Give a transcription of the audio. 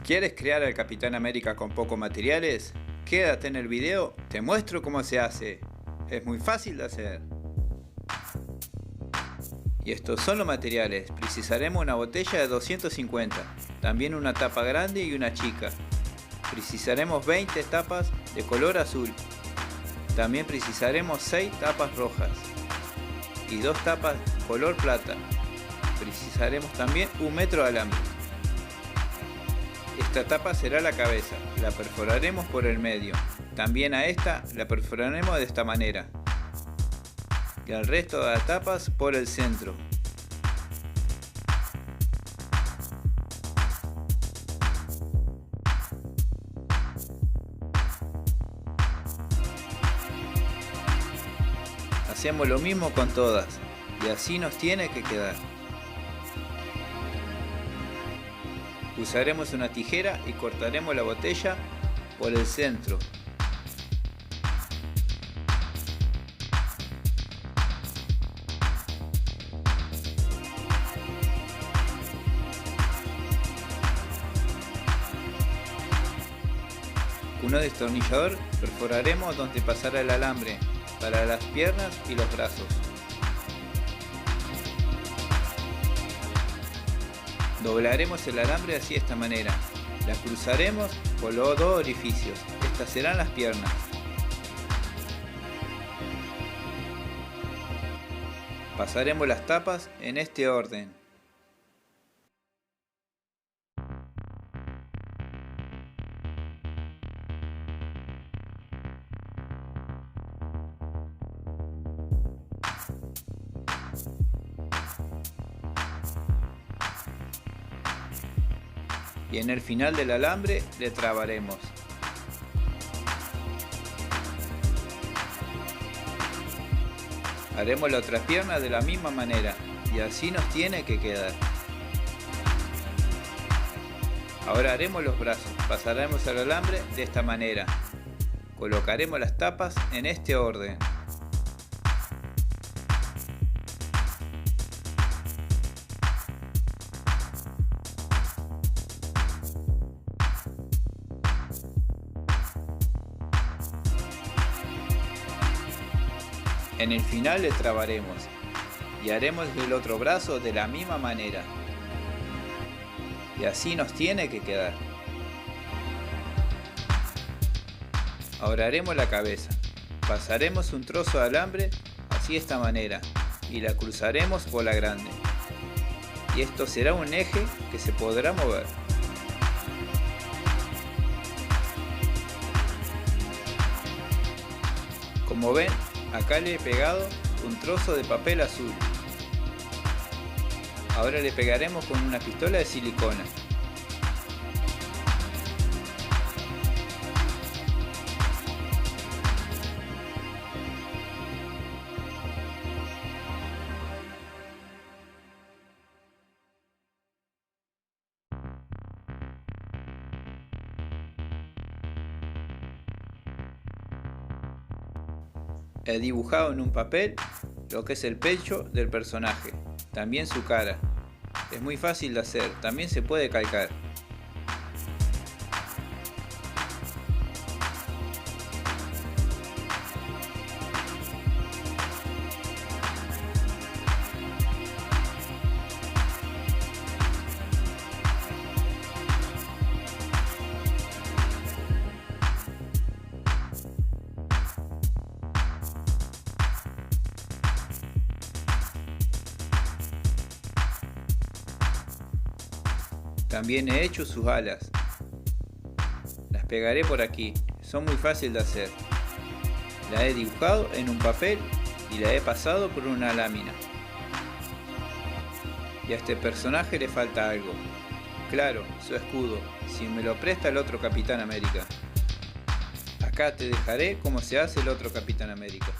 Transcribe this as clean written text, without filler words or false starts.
¿Quieres crear al Capitán América con pocos materiales? Quédate en el video, te muestro cómo se hace. Es muy fácil de hacer. Y estos son los materiales. Precisaremos una botella de 250, también una tapa grande y una chica. Precisaremos 20 tapas de color azul. También precisaremos 6 tapas rojas y 2 tapas color plata. Precisaremos también 1 metro de alambre. Esta tapa será la cabeza, la perforaremos por el medio. También a esta la perforaremos de esta manera. Y al resto de las tapas por el centro. Hacemos lo mismo con todas y así nos tiene que quedar. Usaremos una tijera y cortaremos la botella por el centro. Con un destornillador perforaremos donde pasará el alambre para las piernas y los brazos. Doblaremos el alambre así de esta manera. La cruzaremos por los dos orificios. Estas serán las piernas. Pasaremos las tapas en este orden. Y en el final del alambre le trabaremos. Haremos la otra pierna de la misma manera y así nos tiene que quedar. Ahora haremos los brazos. Pasaremos el alambre de esta manera. Colocaremos las tapas en este orden. En el final le trabaremos y haremos el otro brazo de la misma manera. Y así nos tiene que quedar. Ahora haremos la cabeza. Pasaremos un trozo de alambre así de esta manera y la cruzaremos por la grande. Y esto será un eje que se podrá mover. Como ven, acá le he pegado un trozo de papel azul. Ahora le pegaremos con una pistola de silicona. He dibujado en un papel lo que es el pecho del personaje, también su cara. Es muy fácil de hacer, también se puede calcar. También he hecho sus alas. Las pegaré por aquí, son muy fáciles de hacer. La he dibujado en un papel y la he pasado por una lámina. Y a este personaje le falta algo. Claro, su escudo, si me lo presta el otro Capitán América. Acá te dejaré cómo se hace el otro Capitán América.